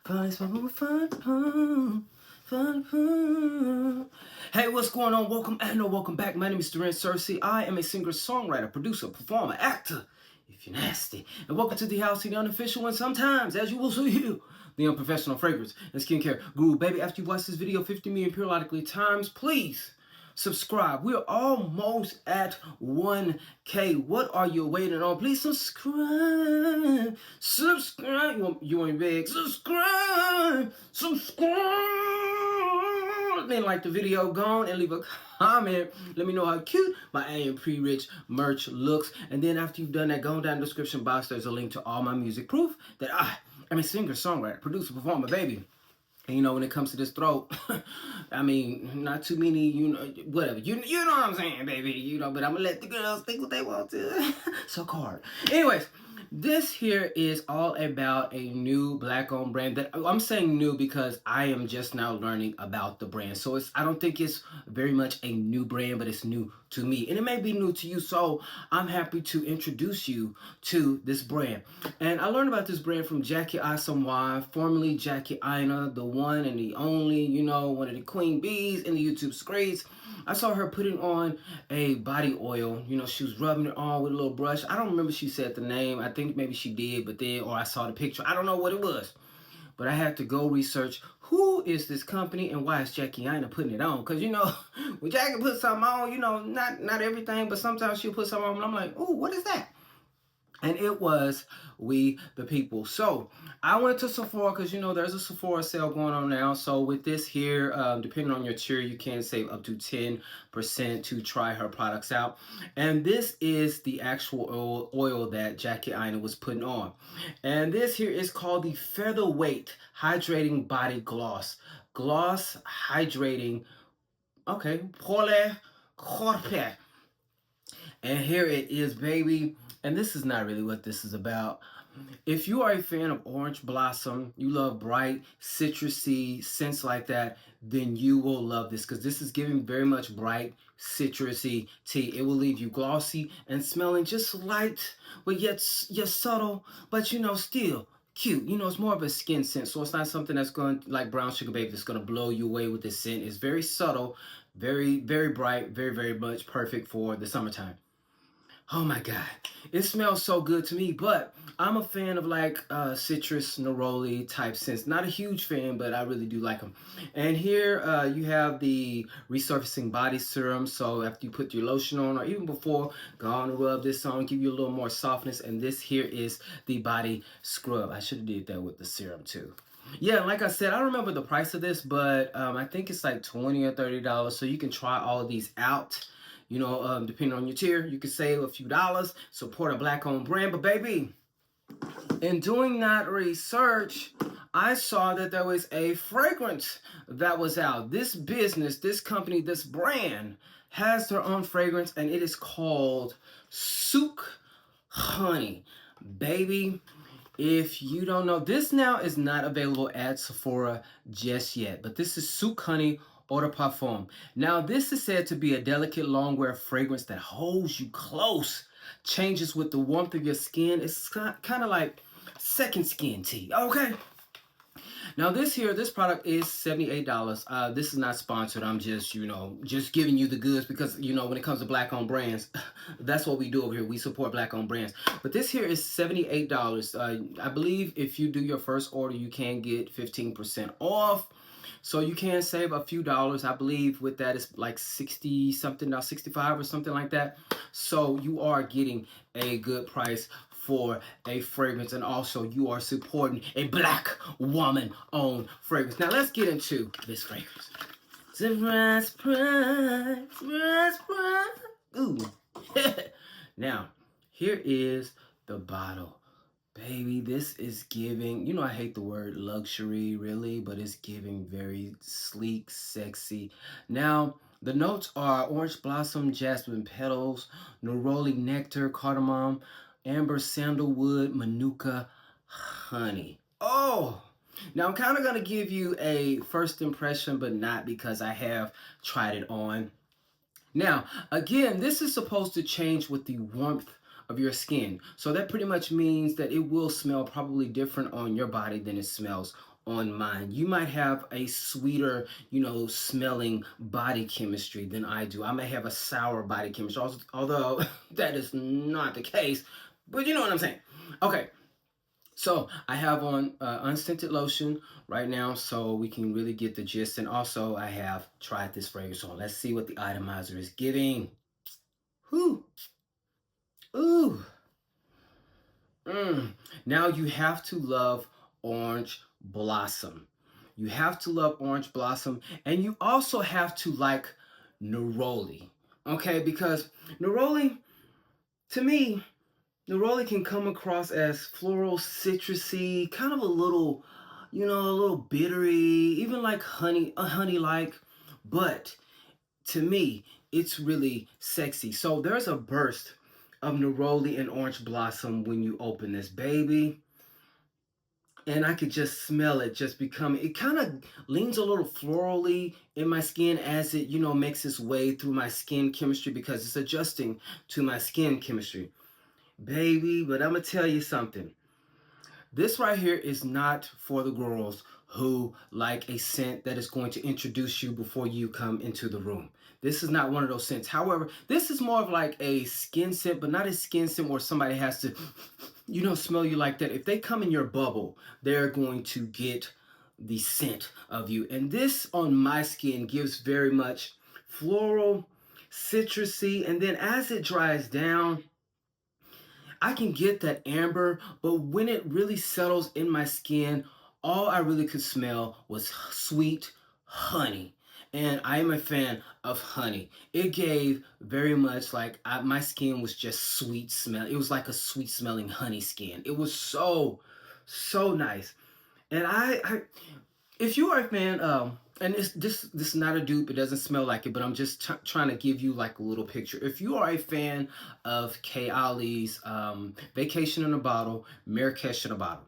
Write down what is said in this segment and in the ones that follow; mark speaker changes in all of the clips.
Speaker 1: Fun, fun, fun, fun, fun, fun. Hey, what's going on? Welcome back. My name is Duran Cersei. I am a singer, songwriter, producer, performer, actor, if you're nasty. And welcome to the house, the unofficial and sometimes, as you will see, the unprofessional fragrance and skincare guru. Baby, after you watch this video 50 million periodically times, please subscribe. We're almost at 1K. What are you waiting on? Please subscribe. Subscribe. You ain't big. Subscribe. Then like the video, go on and leave a comment. Let me know how cute my AM Pre-Rich merch looks. And then after you've done that, go down in the description box. There's a link to all my music. Proof that I am a singer, songwriter, producer, performer, baby. And, you know, when it comes to this throat, I mean, not too many, you know, whatever. You know what I'm saying, baby. You know, but I'm going to let the girls think what they want to. So hard. Anyways, this here is all about a new black-owned brand that I'm saying new because I am just now learning about the brand. So I don't think it's very much a new brand, but it's new to me. And it may be new to you, so I'm happy to introduce you to this brand. And I learned about this brand from Jackie Asamoah, formerly Jackie Aina, the one and the only, you know, one of the queen bees in the YouTube streets. I saw her putting on a body oil. You know, she was rubbing it on with a little brush. I don't remember she said the name. I think maybe she did, but then, or I saw the picture. I don't know what it was. But I had to go research who is this company and why is Jackie Aina putting it on. Because, you know, when Jackie puts something on, you know, not everything, but sometimes she'll put something on and I'm like, ooh, what is that? And it was We the People. So I went to Sephora because, you know, there's a Sephora sale going on now. So with this here, depending on your tier, you can save up to 10% to try her products out. And this is the actual oil that Jackie Aina was putting on. And this here is called the Featherweight Hydrating Body Gloss. Gloss Hydrating, okay, Pole Corpe. And here it is, baby. And this is not really what this is about. If you are a fan of orange blossom, you love bright, citrusy scents like that, then you will love this because this is giving very much bright, citrusy tea. It will leave you glossy and smelling just light, but yet subtle, but you know, still cute. You know, it's more of a skin scent, so it's not something that's going like brown sugar baby that's going to blow you away with this scent. It's very subtle, very, very bright, very, very much perfect for the summertime. Oh my God, it smells so good to me, but I'm a fan of like citrus, neroli type scents. Not a huge fan, but I really do like them. And here you have the resurfacing body serum. So after you put your lotion on or even before, go on and rub this on, give you a little more softness. And this here is the body scrub. I should have did that with the serum too. Yeah, like I said, I don't remember the price of this, but I think it's like $20 or $30. So you can try all of these out. You know, depending on your tier, you can save a few dollars, support a black-owned brand. But baby, in doing that research, I saw that there was a fragrance that was out. This business, this company, this brand has their own fragrance, and it is called Souk Honey. Baby, if you don't know, this now is not available at Sephora just yet, but this is Souk Honey Eau de Parfum. Now, this is said to be a delicate long-wear fragrance that holds you close, changes with the warmth of your skin. It's kind of like second skin tea, okay? Now, this product is $78. This is not sponsored. I'm just, you know, just giving you the goods because, you know, when it comes to black-owned brands, that's what we do over here. We support black-owned brands. But this here is $78. I believe if you do your first order, you can get 15% off. So you can save a few dollars. I believe with that it's like 60 something, now 65 or something like that. So you are getting a good price for a fragrance, and also you are supporting a black woman owned fragrance. Now let's get into this fragrance. Surprise, surprise, surprise, surprise. Ooh. Now, here is the bottle. Baby, this is giving, you know, I hate the word luxury, really, but it's giving very sleek, sexy. Now, the notes are orange blossom, jasmine petals, neroli nectar, cardamom, amber sandalwood, manuka, honey. Oh! Now, I'm kind of going to give you a first impression, but not because I have tried it on. Now, again, this is supposed to change with the warmth of your skin. So that pretty much means that it will smell probably different on your body than it smells on mine. You might have a sweeter, smelling body chemistry than I do. I may have a sour body chemistry, although that is not the case. But you know what I'm saying. Okay, so I have on unscented lotion right now so we can really get the gist. And also I have tried this fragrance on. Let's see what the atomizer is giving. Whew. Ooh. Now you have to love Orange Blossom. You have to love Orange Blossom, and you also have to like neroli. Okay, because neroli, to me, neroli can come across as floral, citrusy, kind of a little, a little bittery, even like honey-like. But to me, it's really sexy. So there's a burst of neroli and Orange Blossom when you open this baby. And I could just smell it just becoming, it kind of leans a little florally in my skin as it, makes its way through my skin chemistry because it's adjusting to my skin chemistry. Baby, but I'm going to tell you something. This right here is not for the girls who like a scent that is going to introduce you before you come into the room. This is not one of those scents. However, this is more of like a skin scent, but not a skin scent where somebody has to, smell you like that. If they come in your bubble, they're going to get the scent of you. And this on my skin gives very much floral, citrusy, and then as it dries down, I can get that amber, but when it really settles in my skin, all I really could smell was sweet honey. And I am a fan of honey. It gave very much like my skin was just sweet smell. It was like a sweet smelling honey skin. It was so, so nice. And if you are a fan, and this is not a dupe, it doesn't smell like it, but I'm just trying to give you like a little picture. If you are a fan of K. Ali's Vacation in a Bottle, Marrakesh in a Bottle,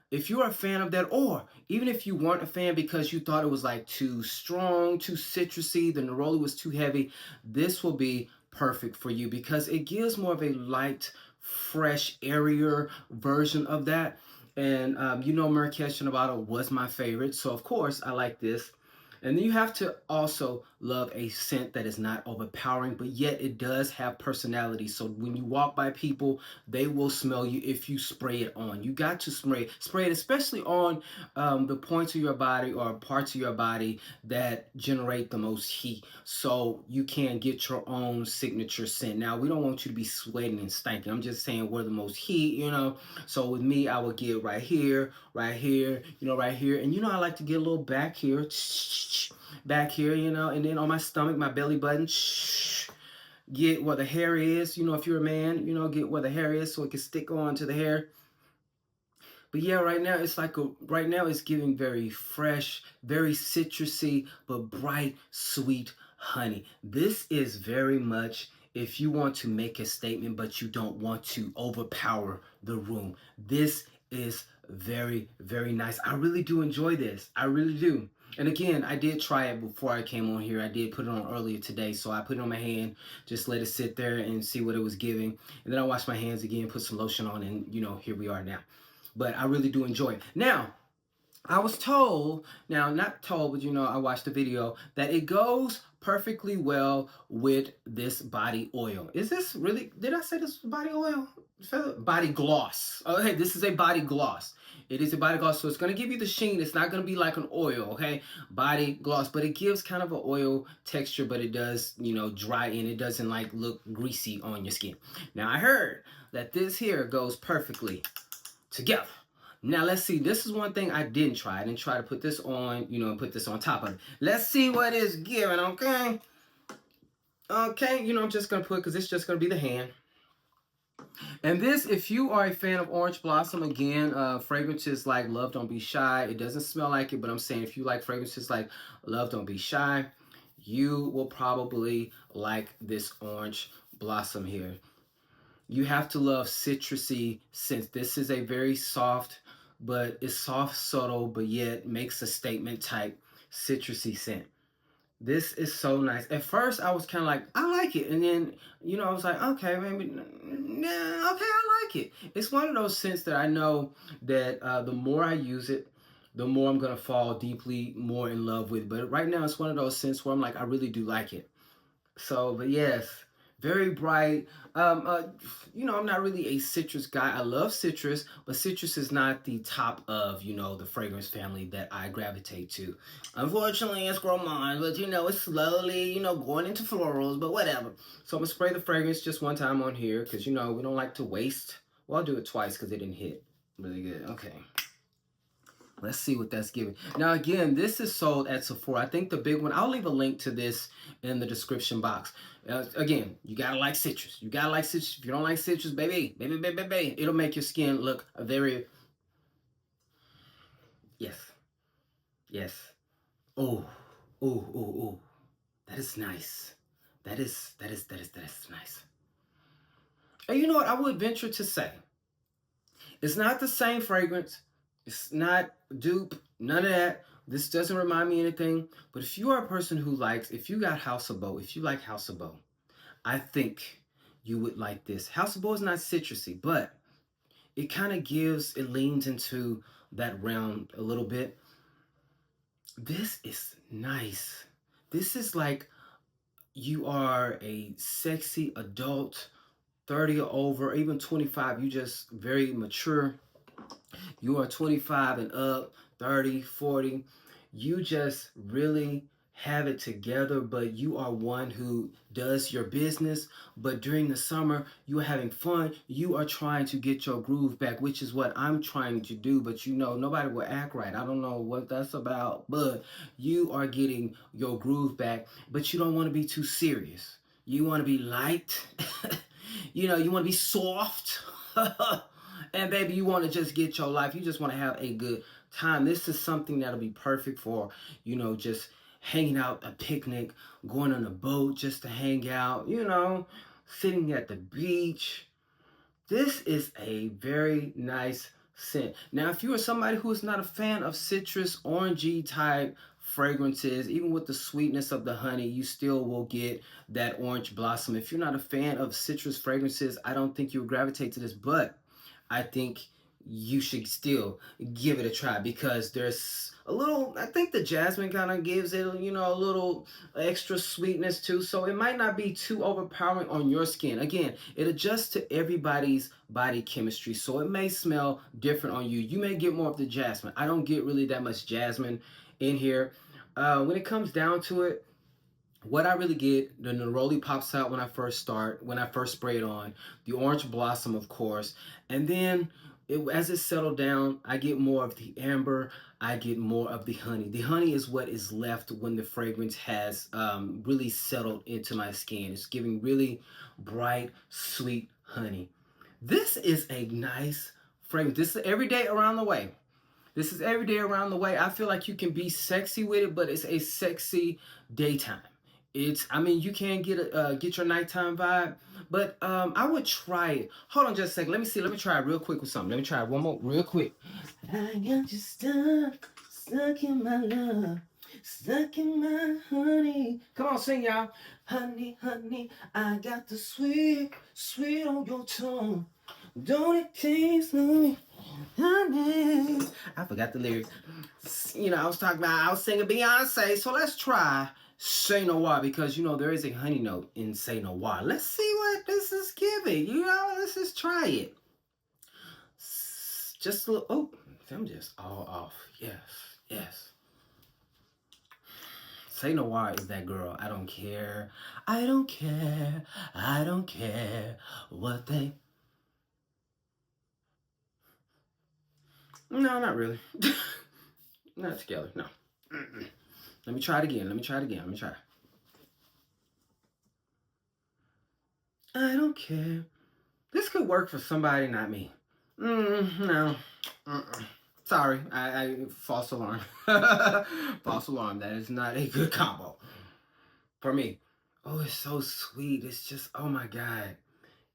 Speaker 1: if you're a fan of that, or even if you weren't a fan because you thought it was like too strong, too citrusy, the neroli was too heavy, this will be perfect for you because it gives more of a light, fresh, airier version of that. And Marrakesh in a Bottle was my favorite, so of course I like this. And then you have to also love a scent that is not overpowering, but yet it does have personality. So when you walk by people, they will smell you if you spray it on. You got to spray it, especially on the points of your body or parts of your body that generate the most heat. So you can get your own signature scent. Now, we don't want you to be sweating and stinking. I'm just saying where the most heat, So with me, I would get right here, right here, right here. And I like to get a little back here. Back here, and then on my stomach, my belly button, get where the hair is, if you're a man, get where the hair is so it can stick on to the hair. But yeah, right now it's giving very fresh, very citrusy, but bright, sweet honey. This is very much if you want to make a statement, but you don't want to overpower the room. This is very, very nice. I really do enjoy this. I really do. And again, I did try it before I came on here. I did put it on earlier today. So I put it on my hand, just let it sit there and see what it was giving. And then I washed my hands again, put some lotion on, and here we are now. But I really do enjoy it. Now, I was told, now not told, but I watched the video, that it goes perfectly well with this body oil. Is this really, did I say this was body oil? Body gloss. Okay, this is a body gloss. It is a body gloss, so it's going to give you the sheen. It's not going to be like an oil, okay? Body gloss, but it gives kind of an oil texture, but it does, dry in. It doesn't like look greasy on your skin. Now, I heard that this here goes perfectly together. Now, let's see. This is one thing I didn't try. I didn't try to put this on, and put this on top of it. Let's see what it's giving, okay? Okay, I'm just going to put, because it's just going to be the hand. And this, if you are a fan of Orange Blossom, again, fragrances like Love Don't Be Shy, it doesn't smell like it, but I'm saying if you like fragrances like Love Don't Be Shy, you will probably like this Orange Blossom here. You have to love citrusy scents. This is a very soft, but it's soft, subtle, but yet makes a statement type citrusy scent. This is so nice. At first, I was kind of like, I like it. And then, I was like, okay, maybe, nah, okay, I like it. It's one of those scents that I know that the more I use it, the more I'm gonna fall deeply more in love with. But right now, it's one of those scents where I'm like, I really do like it. So, but yes, very bright. You know, I'm not really a citrus guy. I love citrus, but citrus is not the top of, you know, the fragrance family that I gravitate to. Unfortunately, it's gourmand, but you know, it's slowly, you know, going into florals, but whatever. So I'm gonna spray the fragrance just one time on here because, you know, we don't like to waste. Well, I'll do it twice because it didn't hit really good. Okay. Let's see what that's giving. Now, again, this is sold at Sephora. I think the big one, I'll leave a link to this in the description box. Again, you gotta like citrus. You gotta like citrus. If you don't like citrus, baby, it'll make your skin look very, yes, yes. Oh, oh. That is nice. That is nice. And you know what? I would venture to say, it's not the same fragrance. It's not dupe, none of that. This doesn't remind me of anything. But if you are a person who likes, if you got House of Beau, if you like House of Beau, I think you would like this. House of Beau is not citrusy, but it kind of gives, it leans into that realm a little bit. This is nice. This is like you are a sexy adult, 30 or over, even 25. You just very mature. You are 25 and up, 30, 40. You just really have it together, but you are one who does your business. But during the summer, you are having fun. You are trying to get your groove back, which is what I'm trying to do. But you know, nobody will act right. I don't know what that's about, but you are getting your groove back, but you don't want to be too serious. You want to be light. You know, you want to be soft. And baby, you want to just get your life. You just want to have a good time. This is something that'll be perfect for, you know, just hanging out, a picnic, going on a boat just to hang out, you know, sitting at the beach. This is a very nice scent. Now, if you are somebody who is not a fan of citrus, orangey type fragrances, even with the sweetness of the honey, you still will get that orange blossom. If you're not a fan of citrus fragrances, I don't think you will gravitate to this, but I think you should still give it a try because there's a little, I think the jasmine kind of gives it, you know, a little extra sweetness too. So it might not be too overpowering on your skin. Again, it adjusts to everybody's body chemistry. So it may smell different on you. You may get more of the jasmine. I don't get really that much jasmine in here. When it comes down to it, what I really get, the neroli pops out when I first spray it on, the orange blossom, of course, and then as it settled down, I get more of the amber, I get more of the honey. The honey is what is left when the fragrance has really settled into my skin. It's giving really bright, sweet honey. This is a nice fragrance. This is every day around the way. This is every day around the way. I feel like you can be sexy with it, but it's a sexy daytime. I mean, you can get your nighttime vibe, but I would try it. Hold on just a second. Let me see. Let me try it real quick with something. Let me try it one more real quick. I got you stuck in my love, stuck in my honey. Come on, sing, y'all. Honey, honey, I got the sweet, sweet on your tongue. Don't it taste like honey? I forgot the lyrics. You know, I was singing Beyonce, so let's try Say Noir because, you know, there is a honey note in Say Noir. Let's see what this is giving. You know, let's just try it. Just a little, oh, I'm just all off. Yes. Say Noir is that girl. I don't care what they... No, not really. Not together, no. Let me try it again. Let me try. I don't care. This could work for somebody, not me. No. Sorry, I false alarm. False alarm. That is not a good combo for me. Oh, it's so sweet. It's just, oh my God.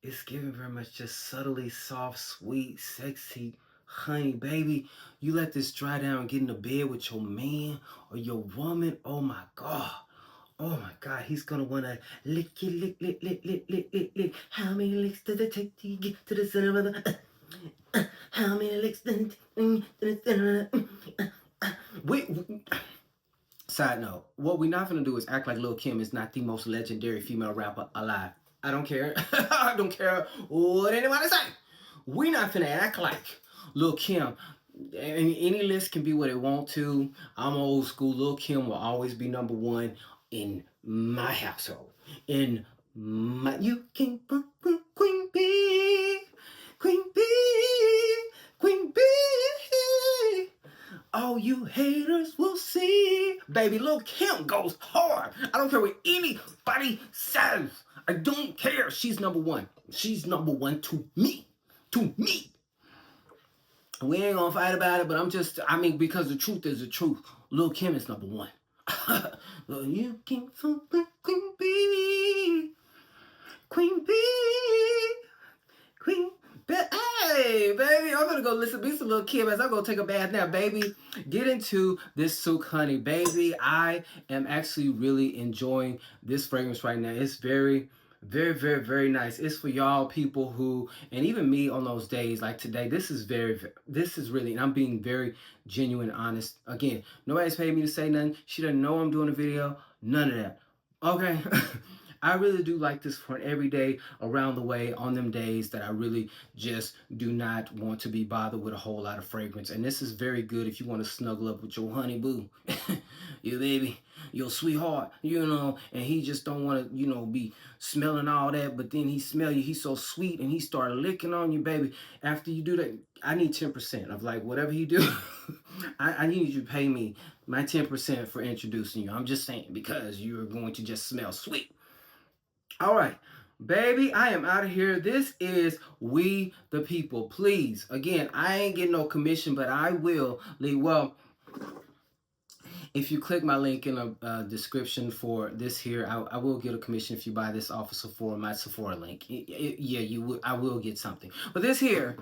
Speaker 1: It's giving very much just subtly soft, sweet, sexy honey, baby. You let this dry down and get in the bed with your man or your woman. Oh my God. Oh my God, he's gonna wanna lick. How many licks does it take to get to the center of the... How many licks does it take to the center of the... Side note, what we're not gonna do is act like Lil' Kim is not the most legendary female rapper alive. I don't care. I don't care what anybody say. We're not gonna act like Lil' Kim. Any list can be what it want to. I'm old school. Lil' Kim will always be number one in my household. In my you can Queen Bee, Queen Bee, Queen Bee. All you haters will see. Baby, Lil' Kim goes hard. I don't care what anybody says. I don't care. She's number one. She's number one to me. To me. We ain't gonna fight about it, but I mean, because the truth is the truth. Lil' Kim is number one. You can Queen Bee. Queen Bee. Queen Bee. Hey, baby, I'm gonna go listen to some Lil' Kim as I'm gonna take a bath now, baby. Get into this Souk Honey, baby. I am actually really enjoying this fragrance right now. It's very, very, very, very nice. It's for y'all people who, and even me on those days like today, this is really, and I'm being very genuine, honest. Again, nobody's paid me to say nothing. She doesn't know I'm doing a video. None of that. Okay? I really do like this for an everyday, around the way, on them days that I really just do not want to be bothered with a whole lot of fragrance. And this is very good if you want to snuggle up with your honey boo, your baby, your sweetheart, you know, and he just don't want to, you know, be smelling all that, but then he smell you, he's so sweet, and he started licking on you, baby. After you do that, I need 10% of like whatever he do. I need you to pay me my 10% for introducing you. I'm just saying, because you're going to just smell sweet. All right, baby, I am out of here. This is We the People. Please, again, I ain't getting no commission, but I will leave. Well, if you click my link in the description for this here, I will get a commission if you buy this off of Sephora, my Sephora link. Yeah, you will. I will get something. But this here,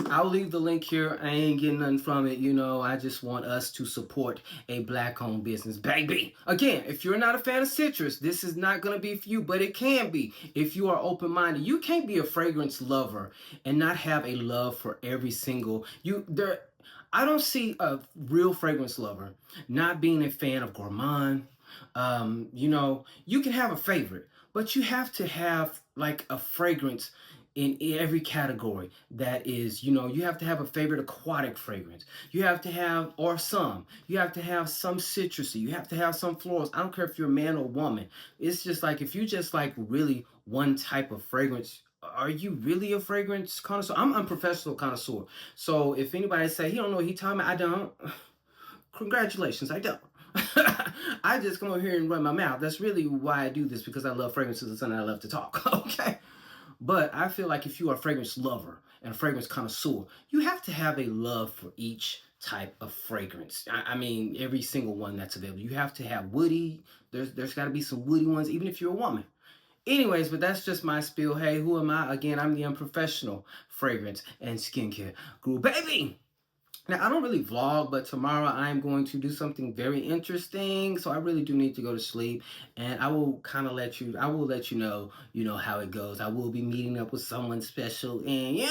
Speaker 1: I'll leave the link here. I ain't getting nothing from it. You know, I just want us to support a black-owned business, baby. Again, if you're not a fan of citrus, this is not going to be for you, but it can be if you are open-minded. You can't be a fragrance lover and not have a love for every single... I don't see a real fragrance lover not being a fan of gourmand. You know, you can have a favorite, but you have to have like a fragrance in every category that is, you know, you have to have a favorite aquatic fragrance. You have to have, or some. You have to have some citrusy. You have to have some florals. I don't care if you're a man or woman. It's just like, if you just like really one type of fragrance, are you really a fragrance connoisseur? I'm an unprofessional connoisseur. So if anybody say he don't know what he talking about, I don't. Congratulations, I don't. I just come over here and run my mouth. That's really why I do this, because I love fragrances and something I love to talk. Okay. But I feel like if you are a fragrance lover and a fragrance connoisseur, you have to have a love for each type of fragrance. I mean, every single one that's available. You have to have woody. There's got to be some woody ones, even if you're a woman. Anyways, but that's just my spiel. Hey, who am I? Again, I'm the unprofessional fragrance and skincare guru, baby. Now, I don't really vlog, but tomorrow I'm going to do something very interesting. So I really do need to go to sleep, and I will kind of let you know, how it goes. I will be meeting up with someone special in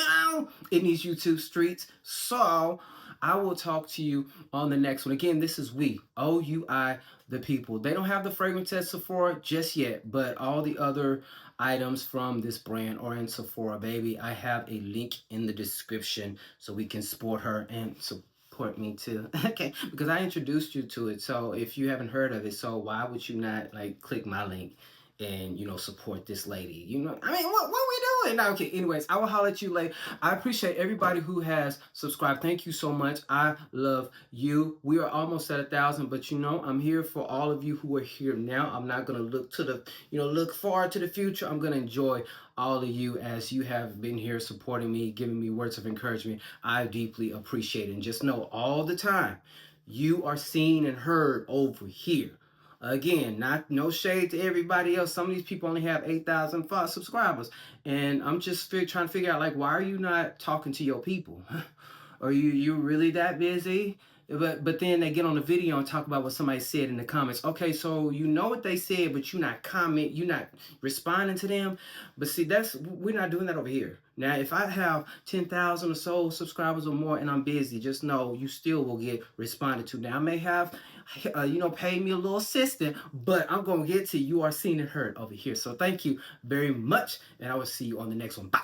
Speaker 1: these YouTube streets. So I will talk to you on the next one. Again, this is We, OUI, the People. They don't have the fragrance at Sephora just yet, but all the other items from this brand are in Sephora, baby. I have a link in the description so we can support her and support me too. Okay, because I introduced you to it. So if you haven't heard of it, so why would you not like click my link and support this lady? I mean, what we doing? No, okay, anyways, I will holler at you later. I appreciate everybody who has subscribed. Thank you so much. I love you. We are almost at 1,000, but I'm here for all of you who are here now. I'm not gonna look to the look forward to the future. I'm gonna enjoy all of you as you have been here supporting me, giving me words of encouragement. I deeply appreciate it. And just know all the time, you are seen and heard over here. Again, no shade to everybody else. Some of these people only have 8,000 subscribers. And I'm just trying to figure out, like, why are you not talking to your people? Are you really that busy? But then they get on the video and talk about what somebody said in the comments. Okay, so you know what they said, but you're not responding to them. But see, we're not doing that over here. Now, if I have 10,000 or so subscribers or more and I'm busy, just know you still will get responded to. Now, I may have, pay me a little assistant, but I'm going to get to you are seen and heard over here. So thank you very much, and I will see you on the next one. Bye.